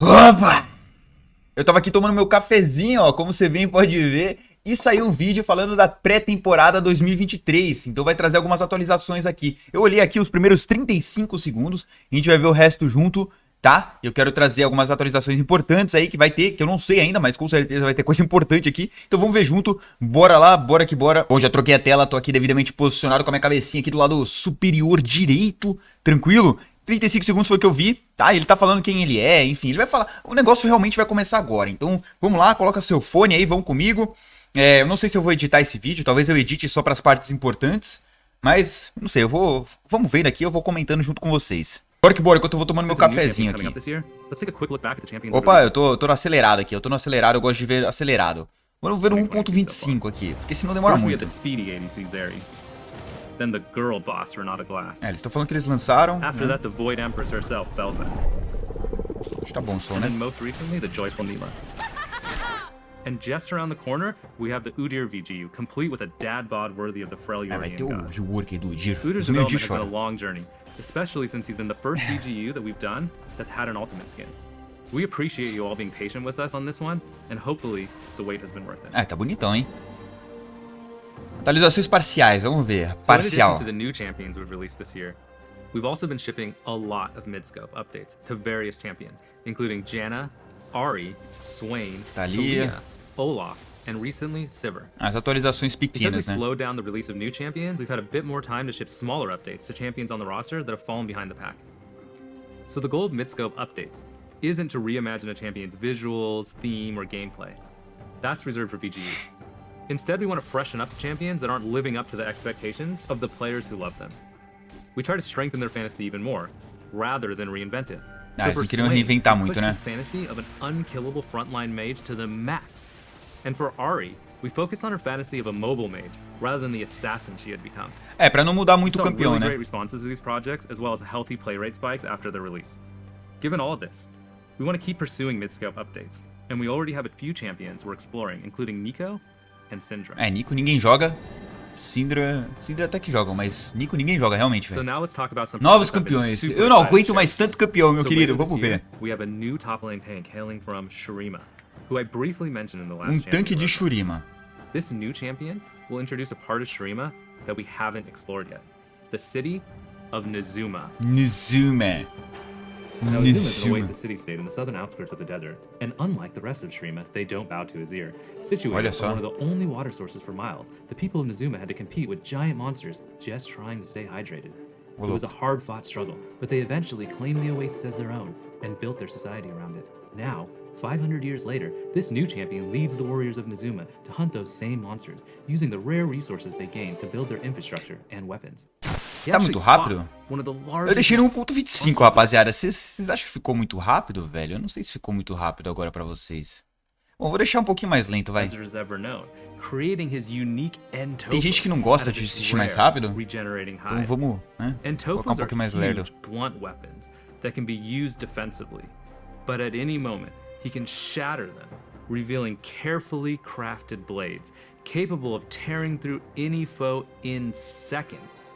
Opa! Eu tava aqui tomando meu cafezinho, ó, como você bem pode ver, e saiu um vídeo falando da pré-temporada 2023, então vai trazer algumas atualizações aqui. Eu olhei aqui os primeiros 35 segundos, a gente vai ver o resto junto, tá? Eu quero trazer algumas atualizações importantes aí que vai ter, que eu não sei ainda, mas com certeza vai ter coisa importante aqui, então vamos ver junto, bora lá, bora que bora. Bom, já troquei a tela, tô aqui devidamente posicionado com a minha cabecinha aqui do lado superior direito, tranquilo? 35 segundos foi o que eu vi, tá? Ele tá falando quem ele é, enfim, ele vai falar. O negócio realmente vai começar agora, então vamos lá, coloca seu fone aí, vamos comigo. Eu não sei se eu vou editar esse vídeo, talvez eu edite só para as partes importantes, mas não sei, vamos ver aqui, eu vou comentando junto com vocês. Bora que bora, enquanto eu vou tomando meu cafezinho aqui. Opa, eu tô no acelerado aqui, eu gosto de ver acelerado. Vamos ver no 1.25 aqui, porque senão demora muito. Then the girl boss Renata Glass. Eles estão falando que eles lançaram. After that, the Void Empress herself, Belva. Tá bom o som, And né? then most recently, the Joyful Nila. And just around the corner, we have the Udyr VGU, complete with a dad bod worthy of the Vai Freljordian ter o gods. rework aí do Udyr. Udyr's Os meus development has been a choram. long journey, especially since he's been the first VGU that we've done that's had an ultimate skin. We appreciate you all being patient with us on this one, and hopefully the wait has been worth it. Tá bonitão, hein? Atualizações parciais, vamos ver. So in Parcial. addition to the new champions we've released this year, we've also been shipping a lot of mid-scope updates to various champions, including Janna, Ahri, Swain, Thalia. Talia, Olaf, and recently Sivir. As atualizações Because we pequenas, né? slowed down the release of new champions, we've had a bit more time to ship smaller updates to champions on the roster that have fallen behind the pack. So the goal of mid-scope updates isn't to reimagine a champion's visuals, theme, or gameplay. That's reserved for VGUs. Instead, we want to freshen up champions that aren't living up to the expectations of the players who love them. We try to strengthen their fantasy even more, rather than reinvent it. Eles for não queriam Swain, reinventar we muito, pushed né? his fantasy of an unkillable frontline mage to the max. And for Ahri, we focus on her fantasy of a mobile mage, rather than the assassin she had become. Pra não mudar We muito o saw campeão, really né? great responses to these projects, as well as healthy play rate spikes after their release. Given all of this, we want to keep pursuing mid-scope updates, and we already have a few champions we're exploring, including Nico and Syndra. Nico ninguém joga. Syndra até que jogam, mas Nico ninguém joga realmente, So velho. now let's talk about some Novos topics I've been campeões. super Eu não excited to aguento share. mais tanto campeão, meu So querido. later this Vamos year, ver. we have a new top lane tank hailing from Shurima, who I briefly mentioned in the last champion Tanque de roadmap. Shurima. This new champion will introduce a part of Shurima that we haven't explored yet. The city of Nezuma. Nizume. Now, Nezuma is an oasis city-state in the southern outskirts of the desert, and unlike the rest of Shurima, they don't bow to his ear. Situated Olha on só. one of the only water sources for miles, the people of Nezuma had to compete with giant monsters just trying to stay hydrated. It was a hard-fought struggle, but they eventually claimed the oasis as their own and built their society around it. Now, 500 years later, this new champion leads the warriors of Nezuma to hunt those same monsters, using the rare resources they gained to build their infrastructure and weapons. He Tá actually muito fought rápido? one of the Eu largest deixei no 1.25, rapaziada. Vocês acham que ficou muito rápido, velho? Eu não sei se ficou muito rápido agora pra vocês. Bom, vou deixar um pouquinho mais lento, vai. Hazard's ever known, creating his unique Tem gente que não gosta de assistir mais rápido. regenerating Então hide. vamos, né? And Colocar um Tofos are pouquinho mais lerdo. huge, blunt weapons that can be used defensively. But at any moment, he can shatter them, revealing carefully crafted blades, capable of tearing through any foe in seconds.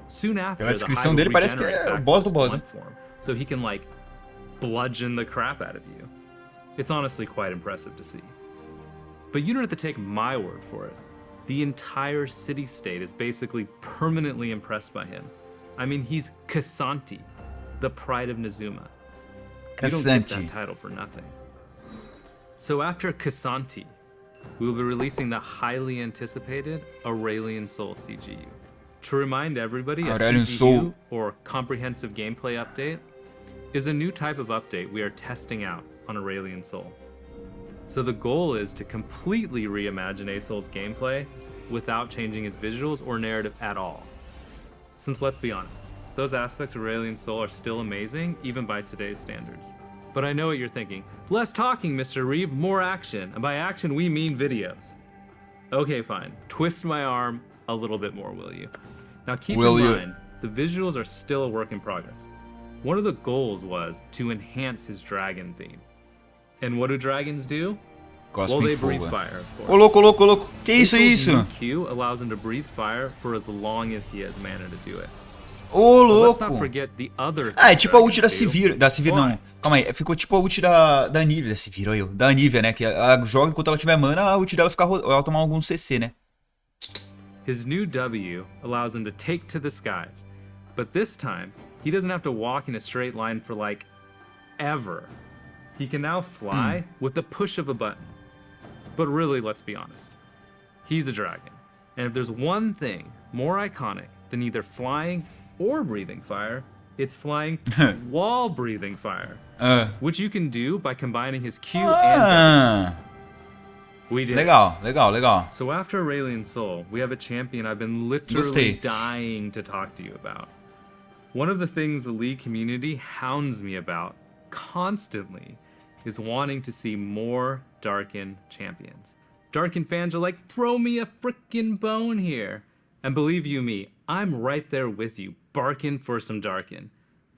Soon after, Pela the descrição hide dele, will parece que regenerate é o back boss to do its boss, né? blunt form, so he can, like, bludgeon the crap out of you. It's honestly quite impressive to see. But you don't have to take my word for it. The entire city-state is basically permanently impressed by him. I mean, he's Kasanti, the pride of Nezuma. You don't get Kasanti. that title for nothing. So after Kasanti, we will be releasing the highly anticipated Aurelian Soul CGU. To remind everybody, a Aurelian CGU, Soul. or Comprehensive Gameplay Update, is a new type of update we are testing out on Aurelian Soul. So the goal is to completely reimagine Asol's gameplay without changing his visuals or narrative at all. Since let's be honest, those aspects of Aurelian Soul are still amazing, even by today's standards. But I know what you're thinking. Less talking, Mr. Reeve, more action. And by action, we mean videos. Okay, fine. Twist my arm a little bit more, will you? Now keep Will in you? mind, the visuals are still a work in progress. One of the goals was to enhance his dragon theme. And what do dragons do? Well, Gospem they breathe fogo. fire, of course. Ô, louco, louco, louco. Que isso, Asol's isso? new Q allows him to breathe fire for as long as he has mana to do it. Ô, But let's not louco. forget the other Ah, é things tipo a that I ult can da do. Sivir. Da Sivir não. Calma aí. Ficou tipo a ult da Anivia. Da Sivir, olha eu. Da Anivia, né? Que ela joga enquanto ela tiver mana, a ult dela fica ela tomar alguns CC, né? His new W allows him to take to the skies. But this time, he doesn't have to walk in a straight line for like ever. He can now fly with the push of a button. But really, let's be honest. He's a dragon. And if there's one thing more iconic than either flying or breathing fire, it's flying while breathing fire. Which you can do by combining his Q and W. We did. Legal, legal, legal. So after Aurelian Soul, we have a champion I've been literally Gostei. dying to talk to you about. One of the things the League community hounds me about constantly is wanting to see more Darkin champions. Darkin fans are like, throw me a frickin' bone here. And believe you me, I'm right there with you, barking for some Darkin.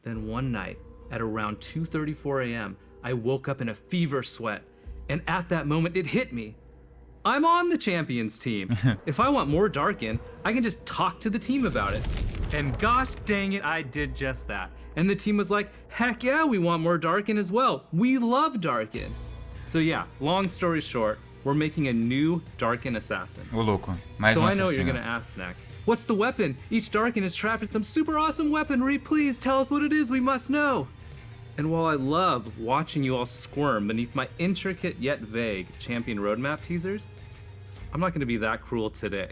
Then one night, at around 2:34 a.m., I woke up in a fever sweat. And at that moment, it hit me. I'm on the champions team. If I want more Darkin, I can just talk to the team about it. And gosh dang it, I did just that. And the team was like, heck yeah, we want more Darkin as well. We love Darkin. So yeah, long story short, we're making a new Darkin assassin. Ô, louco. Mais So um I know what you're assassino. gonna ask next. What's the weapon? Each Darkin is trapped in some super awesome weaponry. Please tell us what it is, we must know. And while I love watching you all squirm beneath my intricate yet vague champion roadmap teasers, I'm not gonna be that cruel today.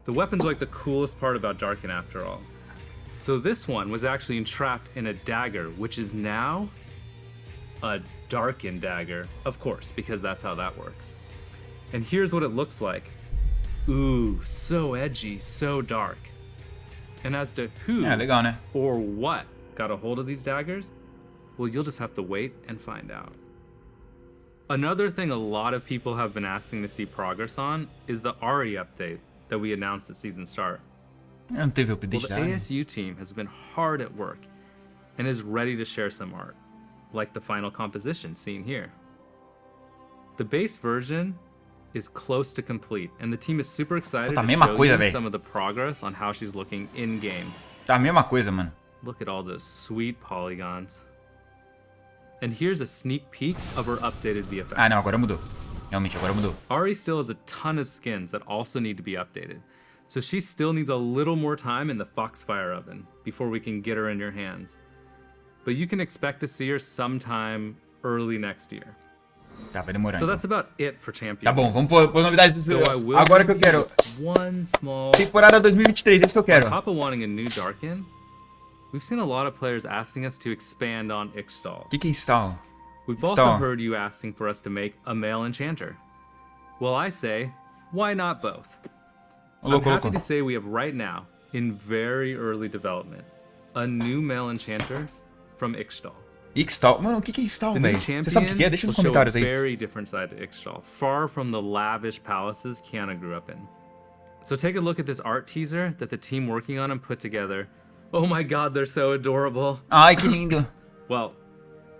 The weapons are like the coolest part about Darkin after all. So this one was actually entrapped in a dagger, which is now a Darkin dagger, of course, because that's how that works. And here's what it looks like. Ooh, so edgy, so dark. And as to who É, legal, né? or what got a hold of these daggers, well, you'll just have to wait and find out. Another thing a lot of people have been asking to see progress on is the Ahri update that we announced at season start. Não teve Well, update the da área. ASU team has been hard at work and is ready to share some art, like the final composition seen here. The base version is close to complete, and the team is super excited Tá a to mesma show coisa, you véi. some of the progress on how she's looking in-game. Tá a mesma coisa, mano. Look at all those sweet polygons. And here's a sneak peek of her updated VFX. Ah, não, agora mudou. Realmente, agora mudou. Ahri still has a ton of skins that also need to be updated, so she still needs a little more time in the Foxfire oven before we can get her in your hands. But you can expect to see her sometime early next year. Tá, vai demorar. So então. that's about it for Champions. Tá bom, vamos pôr novidades do Though I will agora que eu give quero. you one small. Temporada 2023, é isso que eu On quero. top of wanting a new Darkin, we've seen a lot of players asking us to expand on Ixtal. O que é install? We've Ixtal. also heard you asking for us to make a male enchanter. Well, I say, why not both? Ô, louco, I'm happy louco. to say we have right now, in very early development, a new male enchanter from Ixtal. Install. Mano, o que é install, The new velho? champion Você sabe o que é? Deixa will nos show a comentários aí. very different side to Ixtal, far from the lavish palaces Kiana grew up in. So take a look at this art teaser that the team working on him put together. Oh my god, they're so adorable. Ai, que lindo. Well,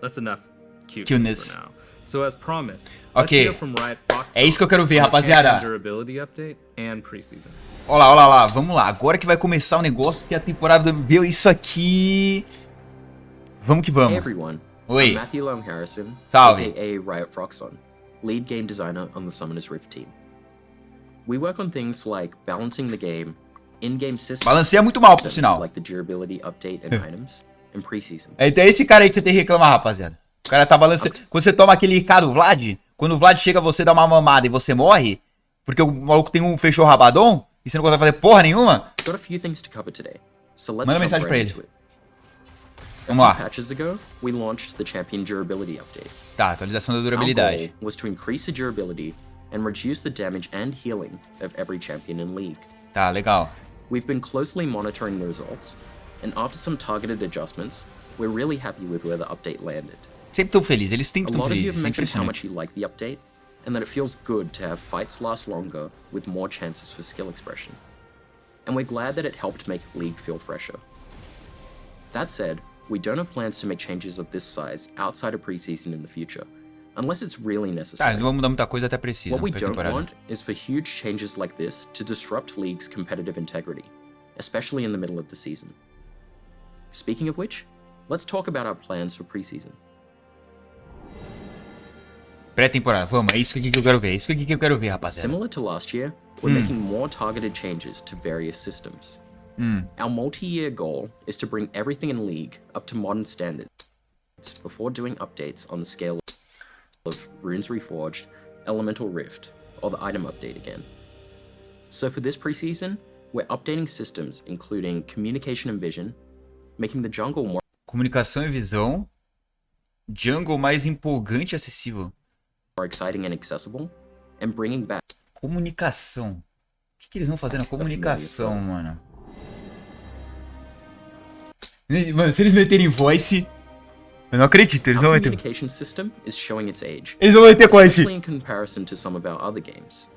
that's enough cuteness, Cuteness. for now. So as promised, let's Ok. hear from Riot Fox É isso que eu quero ver, on the rapaziada. champion durability update and preseason. Olha lá, olha lá, vamos lá. Agora que vai começar o negócio, que a temporada viu isso aqui. Vamos que Hey vamos. everyone, Oi. I'm Matthew Long Harrison, Salve. aka Riot Froxon, lead game designer on the Summoner's Rift team. We work on things like balancing the game, in-game systems, Balanceia muito mal, por sinal. like the durability update and items, and preseason. É esse cara aí que você tem que reclamar, rapaziada. O cara tá balanceando. Quando você toma aquele K do Vlad, quando o Vlad chega, você dá uma mamada e você morre, porque o maluco tem fechou o rabadon, e você não consegue fazer porra nenhuma. Got a few things to cover today, so let's Manda jump mensagem pra right ele. into it. A Vamos few lá. patches ago, we launched the Champion Durability Update. Tá, atualização da Our durabilidade. goal was to increase the durability and reduce the damage and healing of every champion in League. Tá, legal. We've been closely monitoring the results, and after some targeted adjustments, we're really happy with where the update landed. Sempre tão feliz, eles sempre A tão lot of you felizes, have isso é mentioned how impressionante. much you like the update, and that it feels good to have fights last longer with more chances for skill expression. And we're glad that it helped make League feel fresher. That said, we don't have plans to make changes of this size outside of preseason in the future, unless it's really Tá, necessary. eles não vão mudar muita coisa até precisa. What we pra don't temporada. want is for huge changes like this to disrupt League's competitive integrity, especially in the middle of the season. Speaking of which, let's talk about our plans for preseason. Pré-temporada, vamos, é isso aqui que eu quero ver, é isso aqui que eu quero ver, rapaziada. Similar to last year, we're making more targeted changes to various systems. Our multi-year goal is to bring everything in League up to modern standards before doing updates on the scale of Runes Reforged, Elemental Rift, or the item update again. So for this preseason, we're updating systems including communication and vision, making the jungle more Comunicação e visão. Jungle mais empolgante e acessível. exciting and accessible, and bringing back Comunicação. O que eles vão fazer na comunicação, mano? Mano, se eles meterem voice... Eu não acredito, eles our vão meter... communication system is showing its age, Eles vão meter voice. especially in comparison to some of our other games.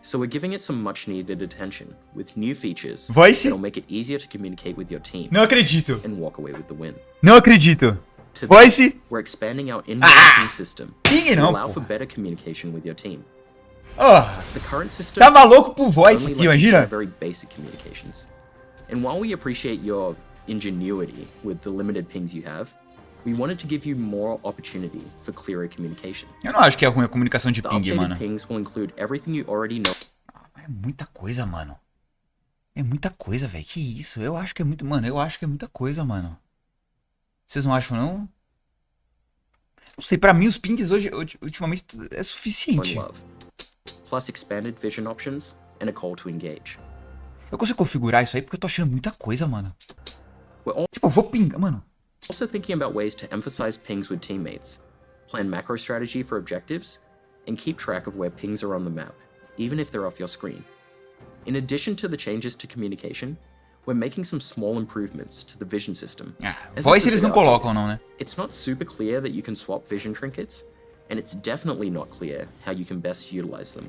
So we're giving it some much needed attention with new features Voice? that'll make it easier to communicate with your team Não acredito. and walk away with the win. Não acredito. To Voice? that, we're expanding our in-game system Ping to não, allow for porra. better communication with your team. Oh, The current system tava louco por voice only aqui, lets you share imagina. very basic communications. And while we appreciate your ingenuity with the limited pings you have, we wanted to give you more opportunity for clearer communication. Eu não acho que é ruim a comunicação de The ping, updated mano. pings will include everything you already know. É muita coisa, mano. É muita coisa, velho. Que isso? Eu acho que é muito... Mano, eu acho que é muita coisa, mano. Vocês não acham, não? Não sei, pra mim os pings hoje, ultimamente, é and suficiente. love, plus expanded vision options and a call to engage. Eu consigo configurar isso aí porque eu tô achando muita coisa, mano. We're Tipo, eu vou pingar, mano. also thinking about ways to emphasize pings with teammates, plan macro strategy for objectives, and keep track of where pings are on the map, even if they're off your screen. In addition to the changes to communication, we're making some small improvements to the vision system. Ah, As voice it's a eles bit não colocam, não, né? It's not super clear that you can swap vision trinkets, and it's definitely not clear how you can best utilize them.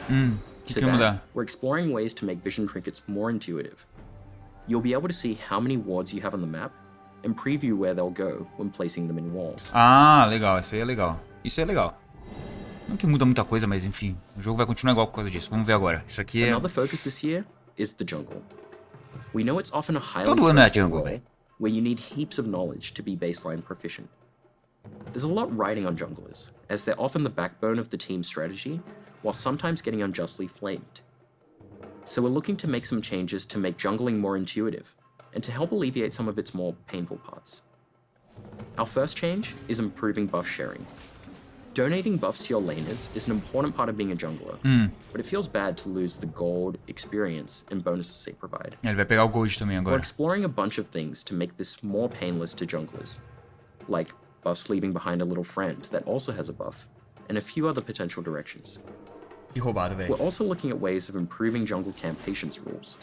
O que To que vai mudar? we're exploring ways to make vision trinkets more intuitive. You'll be able to see how many wards you have on the map, and preview where they'll go when placing them in walls. Ah, legal. Isso aí é legal. Isso é legal. Não que muda muita coisa, mas enfim. O jogo vai continuar igual por causa disso. Vamos ver agora. Isso aqui é... Another focus this year is the jungle. We know it's often a highly Todo ano é stressful jungle, role velho. where you need heaps of knowledge to be baseline proficient. There's a lot riding on junglers, as they're often the backbone of the team's strategy, while sometimes getting unjustly flamed. So we're looking to make some changes to make jungling more intuitive, and to help alleviate some of its more painful parts. Our first change is improving buff sharing. Donating buffs to your laners is an important part of being a jungler, but it feels bad to lose the gold, experience, and bonuses they provide. Ele vai pegar o gold também We're agora. exploring a bunch of things to make this more painless to junglers, like buffs leaving behind a little friend that also has a buff, and a few other potential directions. Que roubado, velho. We're also looking at ways of improving jungle camp patience rules.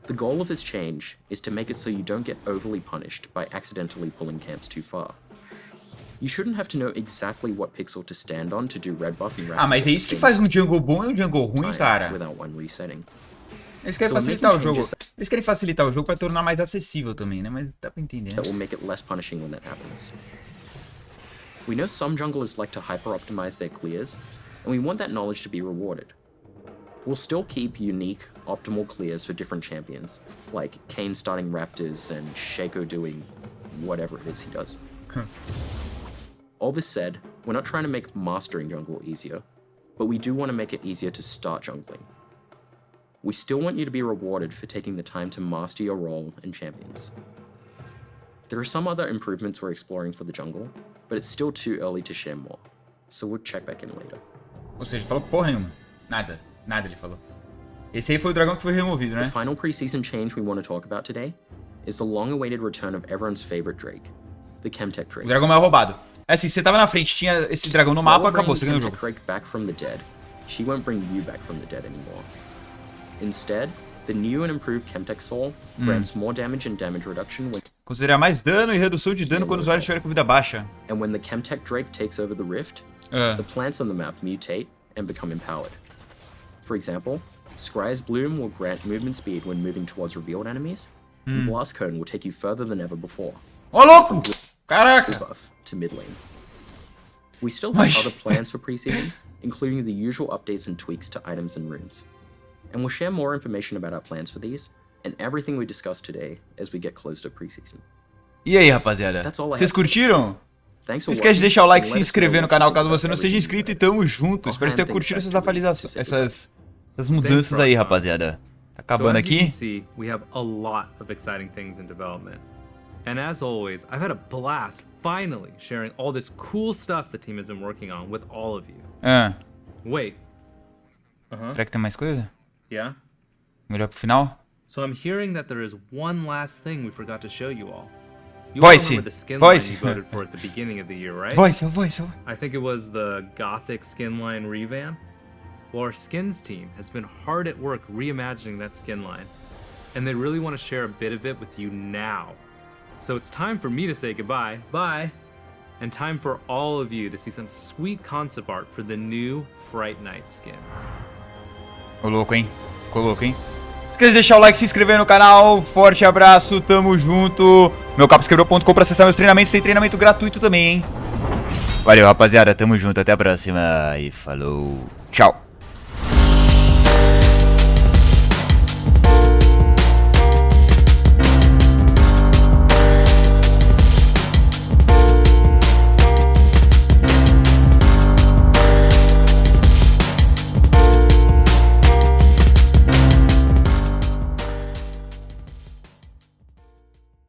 The goal of this change is to make it so you don't get overly punished by accidentally pulling camps too far. You shouldn't have to know exactly what pixel to stand on to do red buff and red Ah, mas é isso que faz um jungle bom e um jungle ruim, cara. without one resetting. Eles querem So facilitar o making jogo. changes- Eles querem facilitar o jogo pra tornar mais acessível também, né? Mas dá pra entender, né? That will make it less punishing when that happens. We know some junglers like to hyper-optimize their clears, and we want that knowledge to be rewarded. We'll still keep unique, optimal clears for different champions, like Kayn starting Raptors and Shaco doing whatever it is he does. All this said, we're not trying to make mastering jungle easier, but we do want to make it easier to start jungling. We still want you to be rewarded for taking the time to master your role and champions. There are some other improvements we're exploring for the jungle, but it's still too early to share more, so we'll check back in later. Ou seja, falou porra nenhuma. Nada. Nada ele falou. Esse aí foi o dragão que foi removido, The né? final preseason change we want to talk about today is the long-awaited return of everyone's favorite Drake, the Chemtech O Drake. dragão mais roubado. É assim, você tava na frente, tinha esse dragão no While mapa, we're acabou, bringing você ganhou o Chemtech jogo. Drake back from the dead, she won't bring you back from the dead anymore. Instead, the new and improved Chemtech Soul grants more damage and damage reduction when Considerar mais dano e redução de dano quando o usuário estiver com vida baixa. and when the Chemtech Drake takes over the rift, Ah, the plants on the map mutate and become empowered. For example, Scry's Bloom will grant movement speed when moving towards revealed enemies, and Blast Cone will take you further than ever before, Ô, louco! Caraca! buff to mid lane. We still have Oxi. other plans for preseason, including the usual updates and tweaks to items and runes. And we'll share more information about our plans for these and everything we discussed today as we get close to preseason. E aí, rapaziada? That's all I Vocês have. curtiram? Thanks Não for esquece de watching, deixar o like e and se let us inscrever know no what canal you caso think você não about seja everything inscrito e you tamo junto. I'll Espero que hand tenha things curtido back essas to you, atualizações, Preseason. essas mudanças aí, rapaziada. Tá acabando So as you aqui. can see, we have a lot of exciting things in development. And as always, I've had a blast finally sharing all this cool stuff the team has been working on with all of you. Ah, Wait. Uh-huh. será que tem mais coisa? Yeah? Melhor pro final? So I'm hearing that there is one last thing we forgot to show you all. You all Voice. remember the skin Voice. line you voted for at the beginning of the year, right? Voice. I think it was the Gothic skin line revamp. Well, our skins team has been hard at work reimagining that skin line, and they really want to share a bit of it with you now. So it's time for me to say goodbye, bye, and time for all of you to see some sweet concept art for the new Fright Night skins. Ô louco, hein? Ficou louco, hein? Não esqueça de deixar o like, se inscrever no canal. Forte abraço, tamo junto. Meucapsquebrou.com pra acessar meus treinamentos. Tem treinamento gratuito também, hein? Valeu, rapaziada. Tamo junto. Até a próxima. E falou. Tchau.